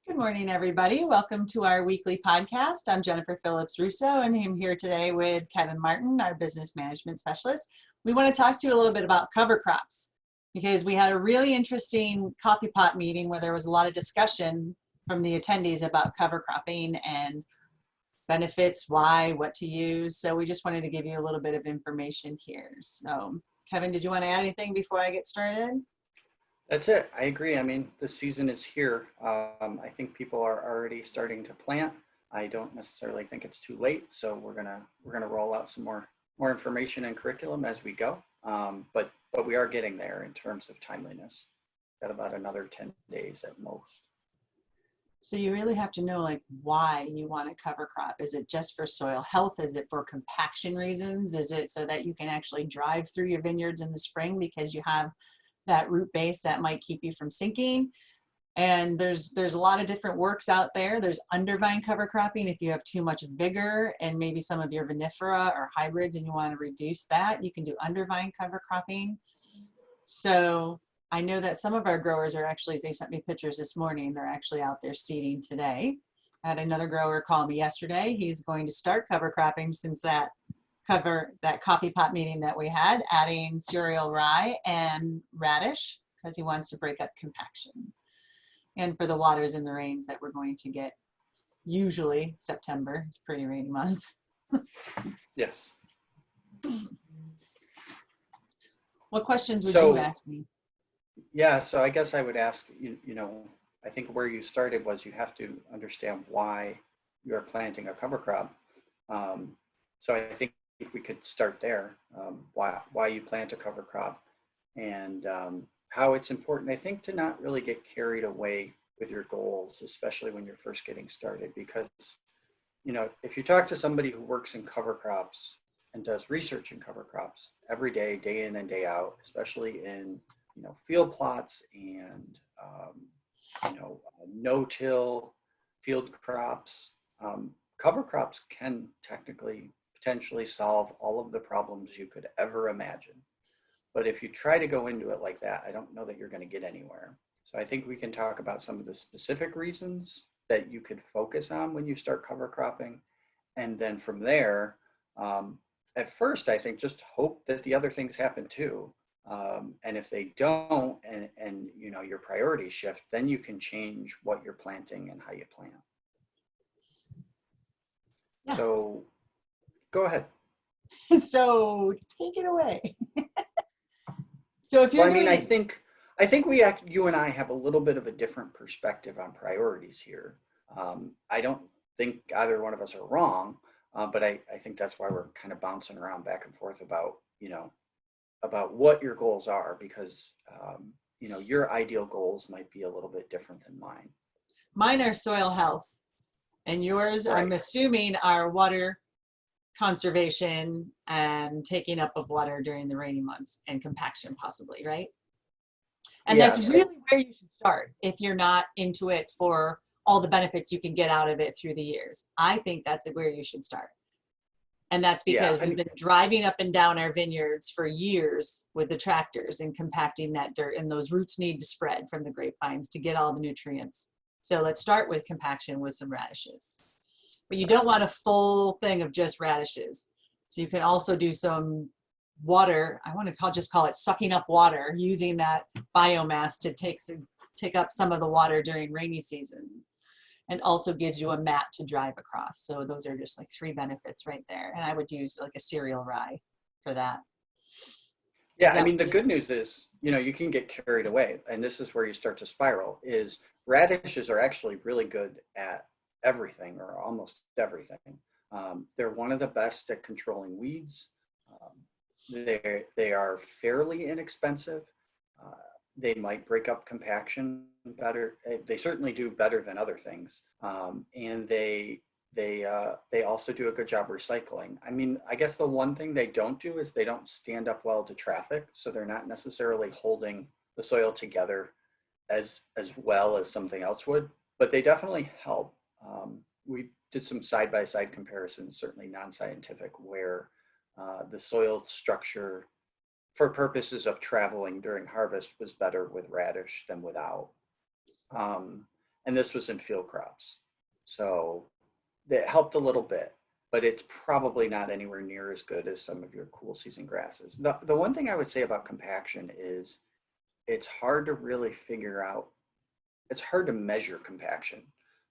Good morning, everybody. Welcome to our weekly podcast. I'm Jennifer Phillips Russo, and I'm here today with Kevin Martin, our business management specialist. We want to talk to you a little bit about cover crops because we had a really interesting coffee pot meeting where there was a lot of discussion from the attendees about cover cropping and benefits, why, what to use. So we just wanted to give you a little bit of information here. So, Kevin, did you want to add anything before I get started? That's it. I agree. I mean, the season is here. I think people are already starting to plant. I don't necessarily think it's too late, so we're gonna roll out some more information and curriculum as we go. But we are getting there in terms of timeliness. Got about another 10 days at most. So you really have to know like why you want a cover crop. Is it just for soil health? Is it for compaction reasons? Is it so that you can actually drive through your vineyards in the spring because you have that root base that might keep you from sinking? And there's a lot of different works out there. There's undervine cover cropping. If you have too much vigor and maybe some of your vinifera or hybrids and you want to reduce that, you can do undervine cover cropping. So I know that some of our growers are actually, they sent me pictures this morning, they're actually out there seeding today. I had another grower call me yesterday. He's going to start cover cropping since that coffee pot meeting that we had, adding cereal rye and radish because he wants to break up compaction. And for the waters and the rains that we're going to get, usually September, it's a pretty rainy month. Yes. What questions would you ask me? Yeah, so I guess I would ask, I think where you started was you have to understand why you're planting a cover crop. So I think we could start there, why you plant a cover crop and how it's important, I think, to not really get carried away with your goals, especially when you're first getting started, because, if you talk to somebody who works in cover crops and does research in cover crops every day, day in and day out, especially in, field plots and, no-till field crops, cover crops can potentially solve all of the problems you could ever imagine. But if you try to go into it like that, I don't know that you're going to get anywhere. So I think we can talk about some of the specific reasons that you could focus on when you start cover cropping. And then from there, at first, I think just hope that the other things happen too. And if they don't, and your priorities shift, then you can change what you're planting and how you plant. Yeah. So go ahead. So take it away. So if you're I think you and I have a little bit of a different perspective on priorities here. I don't think either one of us are wrong, but I think that's why we're kind of bouncing around back and forth about what your goals are, because your ideal goals might be a little bit different than mine. Mine are soil health, and yours, right, I'm assuming, are water conservation and taking up of water during the rainy months and compaction possibly, right? And yeah, that's really where you should start if you're not into it for all the benefits you can get out of it through the years. I think that's where you should start. And that's because we've been driving up and down our vineyards for years with the tractors and compacting that dirt, and those roots need to spread from the grapevines to get all the nutrients. So let's start with compaction with some radishes. But you don't want a full thing of just radishes. So you can also do some water, I want to just call it sucking up water, using that biomass to take up some of the water during rainy seasons. And also gives you a mat to drive across. So those are just like 3 benefits right there. And I would use like a cereal rye for that. Yeah, I mean, the good news is, you can get carried away. And this is where you start to spiral, is radishes are actually really good at everything, or almost everything. They're one of the best at controlling weeds. They are fairly inexpensive. They might break up compaction better. They certainly do better than other things. And they also do a good job recycling. I mean, I guess the one thing they don't do is they don't stand up well to traffic. So they're not necessarily holding the soil together as well as something else would, but they definitely help. We did some side-by-side comparisons, certainly non-scientific, where the soil structure for purposes of traveling during harvest was better with radish than without. And this was in field crops. So that helped a little bit, but it's probably not anywhere near as good as some of your cool season grasses. The one thing I would say about compaction is it's hard to really figure out, it's hard to measure compaction.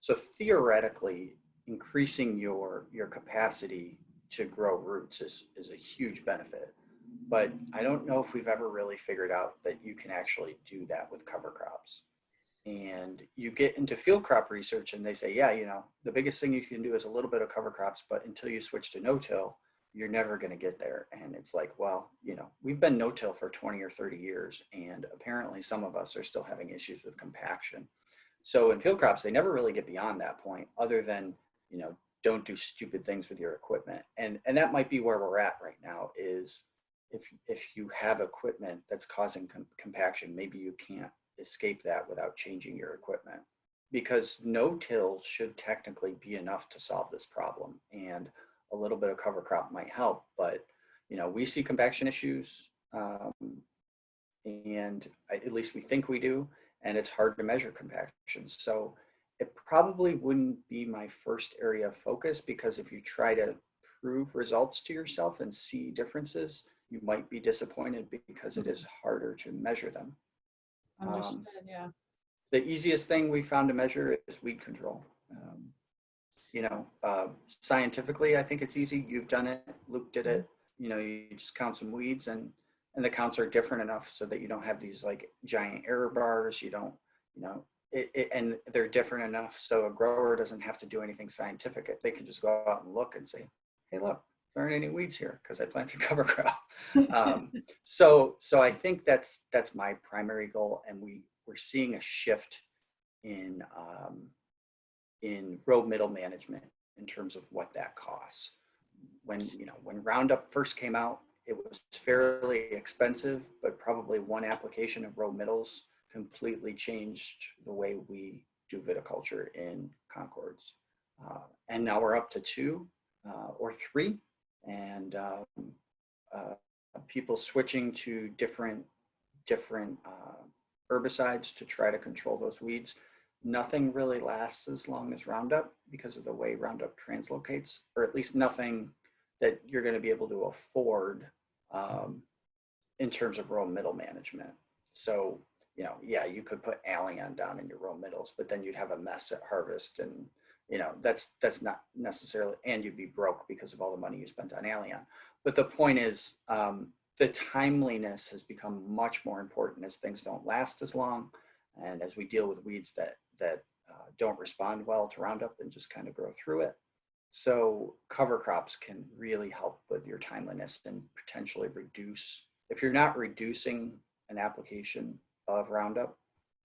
So theoretically, increasing your capacity to grow roots is a huge benefit. But I don't know if we've ever really figured out that you can actually do that with cover crops. And you get into field crop research and they say, yeah, the biggest thing you can do is a little bit of cover crops, but until you switch to no-till, you're never going to get there. And it's like, well, we've been no-till for 20 or 30 years, and apparently some of us are still having issues with compaction. So in field crops, they never really get beyond that point other than, don't do stupid things with your equipment. And that might be where we're at right now is if you have equipment that's causing compaction, maybe you can't escape that without changing your equipment, because no-till should technically be enough to solve this problem, and a little bit of cover crop might help. But we see compaction issues, and at least we think we do, and it's hard to measure compaction. So it probably wouldn't be my first area of focus, because if you try to prove results to yourself and see differences, you might be disappointed because it is harder to measure them. Understood, yeah. The easiest thing we found to measure is weed control. Scientifically, I think it's easy. You've done it. Luke did it. You just count some weeds, and the counts are different enough so that you don't have these like giant error bars. You don't, and they're different enough so a grower doesn't have to do anything scientific. They can just go out and look and say, hey, look, there aren't any weeds here because I planted cover crop. So I think that's my primary goal, and we're seeing a shift in row middle management in terms of what that costs. When Roundup first came out, it was fairly expensive, but probably one application of row middles completely changed the way we do viticulture in Concords. And now we're up to 2 or 3. And people switching to different herbicides to try to control those weeds. Nothing really lasts as long as Roundup because of the way Roundup translocates, or at least nothing that you're going to be able to afford in terms of row middle management. So, you could put Allion down in your row middles, but then you'd have a mess at harvest, and that's not necessarily, and you'd be broke because of all the money you spent on Allion. But the point is, the timeliness has become much more important as things don't last as long, and as we deal with weeds that don't respond well to Roundup and just kind of grow through it. So cover crops can really help with your timeliness and potentially reduce, if you're not reducing an application of Roundup,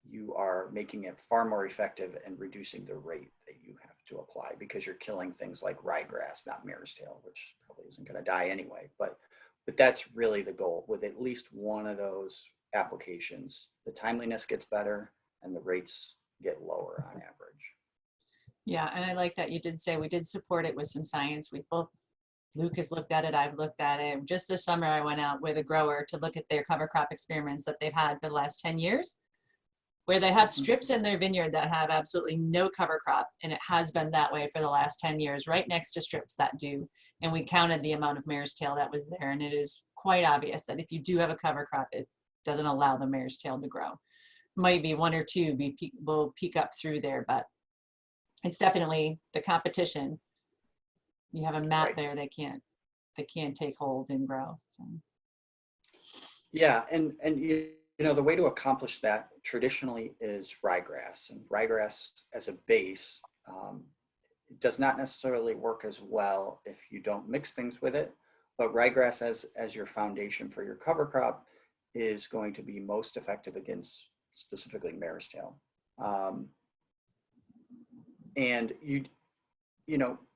you are making it far more effective and reducing the rate that you have to apply, because you're killing things like ryegrass, not mare's tail, which probably isn't going to die anyway. But that's really the goal. With at least one of those applications, the timeliness gets better and the rates get lower on average. Yeah, and I like that you did say we did support it with some science. Luke has looked at it, I've looked at it. Just this summer, I went out with a grower to look at their cover crop experiments that they've had for the last 10 years, where they have strips in their vineyard that have absolutely no cover crop, and it has been that way for the last 10 years, right next to strips that do. And we counted the amount of mare's tail that was there, and it is quite obvious that if you do have a cover crop, it doesn't allow the mare's tail to grow. Might be 1 or 2 will peek up through there, but it's definitely the competition. You have a mat Right. there that can't take hold and grow. So. Yeah, and the way to accomplish that traditionally is ryegrass, and ryegrass as a base does not necessarily work as well if you don't mix things with it. But ryegrass as your foundation for your cover crop is going to be most effective against specifically mare's tail. And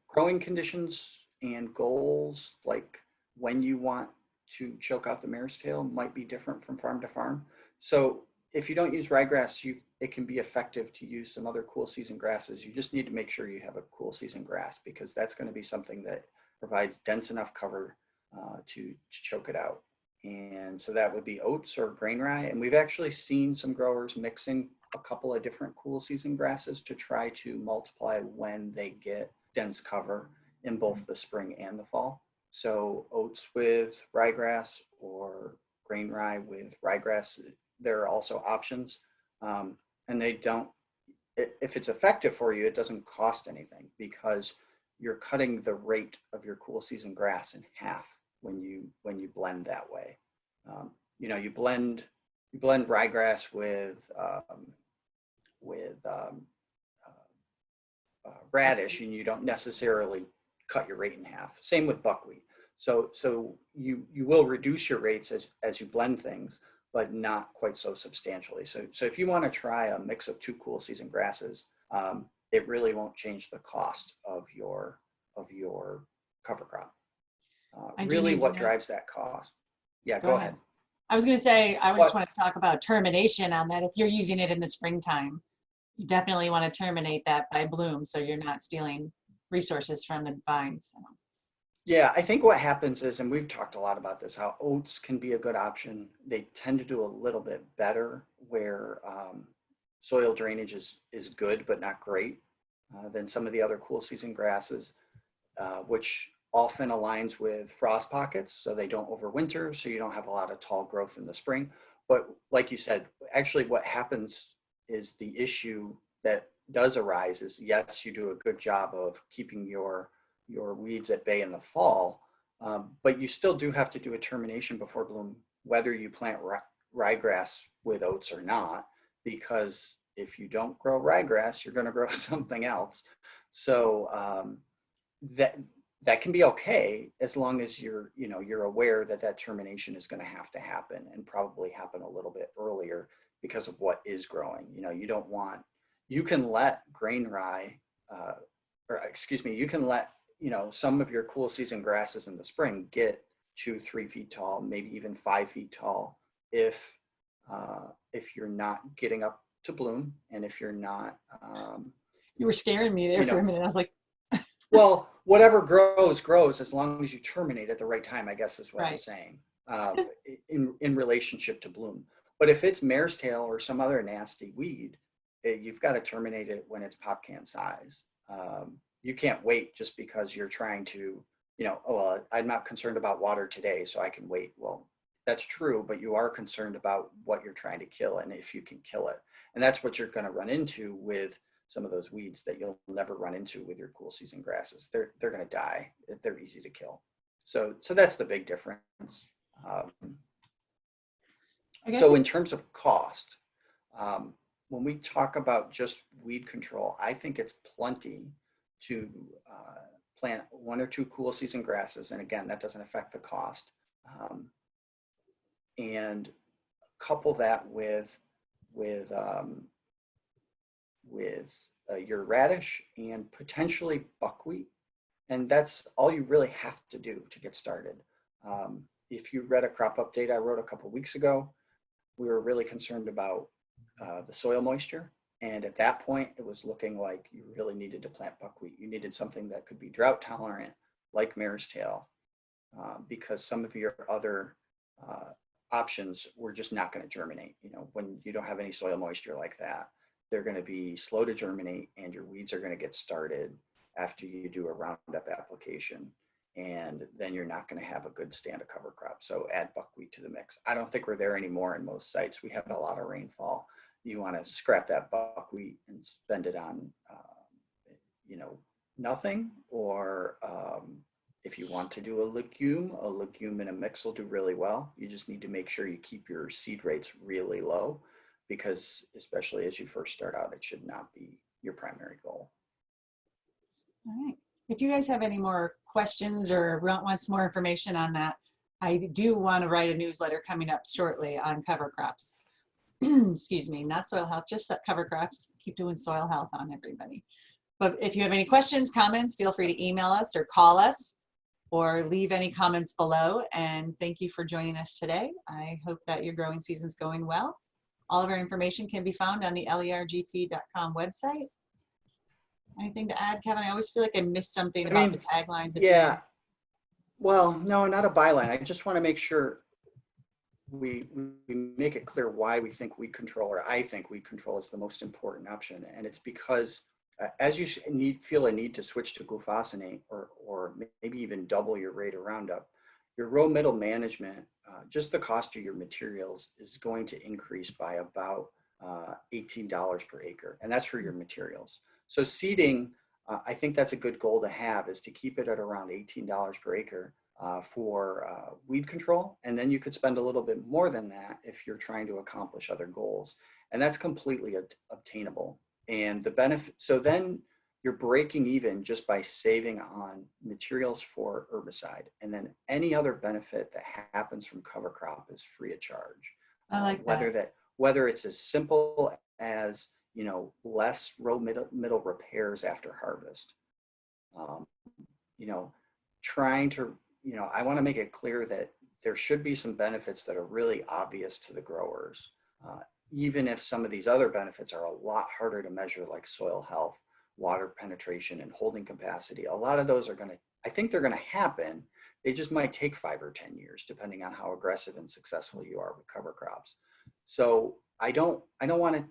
growing conditions and goals, like when you want to choke out the mare's tail, might be different from farm to farm. So if you don't use ryegrass, it can be effective to use some other cool season grasses. You just need to make sure you have a cool season grass, because that's going to be something that provides dense enough cover to choke it out. And so that would be oats or grain rye. And we've actually seen some growers mixing a couple of different cool season grasses to try to multiply when they get dense cover in both the spring and the fall. So oats with ryegrass or grain rye with ryegrass, there are also options. And they don't, if it's effective for you, it doesn't cost anything because you're cutting the rate of your cool season grass in half when you blend that way. You blend ryegrass with radish, and you don't necessarily cut your rate in half. Same with buckwheat. So you will reduce your rates as you blend things, but not quite so substantially. So if you want to try a mix of two cool season grasses, it really won't change the cost of your cover crop. Really, what drives that cost? Yeah, go ahead. I was going to say, I just want to talk about termination on that. If you're using it in the springtime, you definitely want to terminate that by bloom so you're not stealing resources from the vines. Yeah, I think what happens is, and we've talked a lot about this, how oats can be a good option. They tend to do a little bit better where soil drainage is good but not great than some of the other cool season grasses, which often aligns with frost pockets, so they don't overwinter, so you don't have a lot of tall growth in the spring. But like you said, actually what happens is the issue that does arise is, yes, you do a good job of keeping your weeds at bay in the fall, but you still do have to do a termination before bloom, whether you plant ryegrass with oats or not, because if you don't grow ryegrass, you're going to grow something else. So that can be okay as long as you're aware that termination is going to have to happen, and probably happen a little bit earlier because of what is growing. You can let grain rye, you can let some of your cool season grasses in the spring get 2-3 feet tall, maybe even 5 feet tall, if you're not getting up to bloom, and if you're not. You were scaring me there for a minute. I was like. Well, whatever grows as long as you terminate at the right time, I guess is what I'm saying, in relationship to bloom. But if it's mare's tail or some other nasty weed, you've got to terminate it when it's pop can size. You can't wait just because you're trying to, I'm not concerned about water today, so I can wait. Well, that's true, but you are concerned about what you're trying to kill and if you can kill it. And that's what you're going to run into with some of those weeds that you'll never run into with your cool season grasses. They're going to die. They're easy to kill. So that's the big difference. So in terms of cost, when we talk about just weed control, I think it's plenty to plant 1 or 2 cool season grasses. And again, that doesn't affect the cost. And couple that with your radish and potentially buckwheat. And that's all you really have to do to get started. If you read a crop update I wrote a couple of weeks ago, we were really concerned about the soil moisture. And at that point, it was looking like you really needed to plant buckwheat. You needed something that could be drought tolerant, like mare's tail, because some of your other options were just not going to germinate. When you don't have any soil moisture like that, they're going to be slow to germinate, and your weeds are going to get started after you do a Roundup application. And then you're not going to have a good stand of cover crop. So add buckwheat to the mix. I don't think we're there anymore in most sites. We have a lot of rainfall. You want to scrap that buckwheat and spend it on, nothing. Or if you want to do a legume in a mix will do really well. You just need to make sure you keep your seed rates really low, because especially as you first start out, it should not be your primary goal. All right. If you guys have any more questions or want some more information on that, I do want to write a newsletter coming up shortly on cover crops. Excuse me, not soil health, just cover crops. Keep doing soil health on everybody. But if you have any questions, comments, feel free to email us or call us or leave any comments below. And thank you for joining us today. I hope that your growing season's going well. All of our information can be found on the lergp.com website. Anything to add, Kevin? I always feel like I missed something about the taglines. Yeah. Well, no, not a byline. I just want to make sure we make it clear why we think weed control, or I think weed control is the most important option. And it's because as you feel a need to switch to glufosinate or maybe even double your rate of Roundup, your row middle management, just the cost of your materials is going to increase by about $18 per acre. And that's for your materials. So seeding, I think that's a good goal to have, is to keep it at around $18 per acre for weed control. And then you could spend a little bit more than that if you're trying to accomplish other goals. And that's completely obtainable. And the benefit, so then you're breaking even just by saving on materials for herbicide. And then any other benefit that happens from cover crop is free of charge. I like that. Whether it's as simple as, less row middle repairs after harvest, trying to, I want to make it clear that there should be some benefits that are really obvious to the growers, even if some of these other benefits are a lot harder to measure, like soil health, water penetration, and holding capacity. A lot of those I think they're going to happen. They just might take 5 or 10 years, depending on how aggressive and successful you are with cover crops. So I don't want it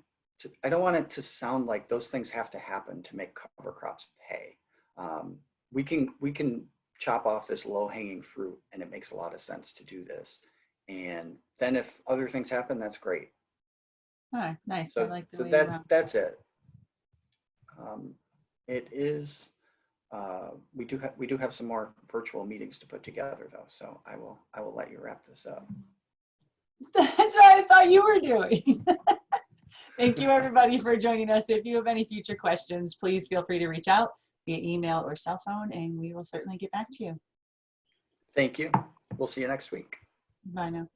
to sound like those things have to happen to make cover crops pay. We can chop off this low-hanging fruit, and it makes a lot of sense to do this. And then if other things happen, that's great. All right, nice. So, I like the so way that's it. It is. We do have some more virtual meetings to put together, though. So I will let you wrap this up. That's what I thought you were doing. Thank you, everybody, for joining us. If you have any future questions, please feel free to reach out via email or cell phone, and we will certainly get back to you. Thank you. We'll see you next week. Bye now.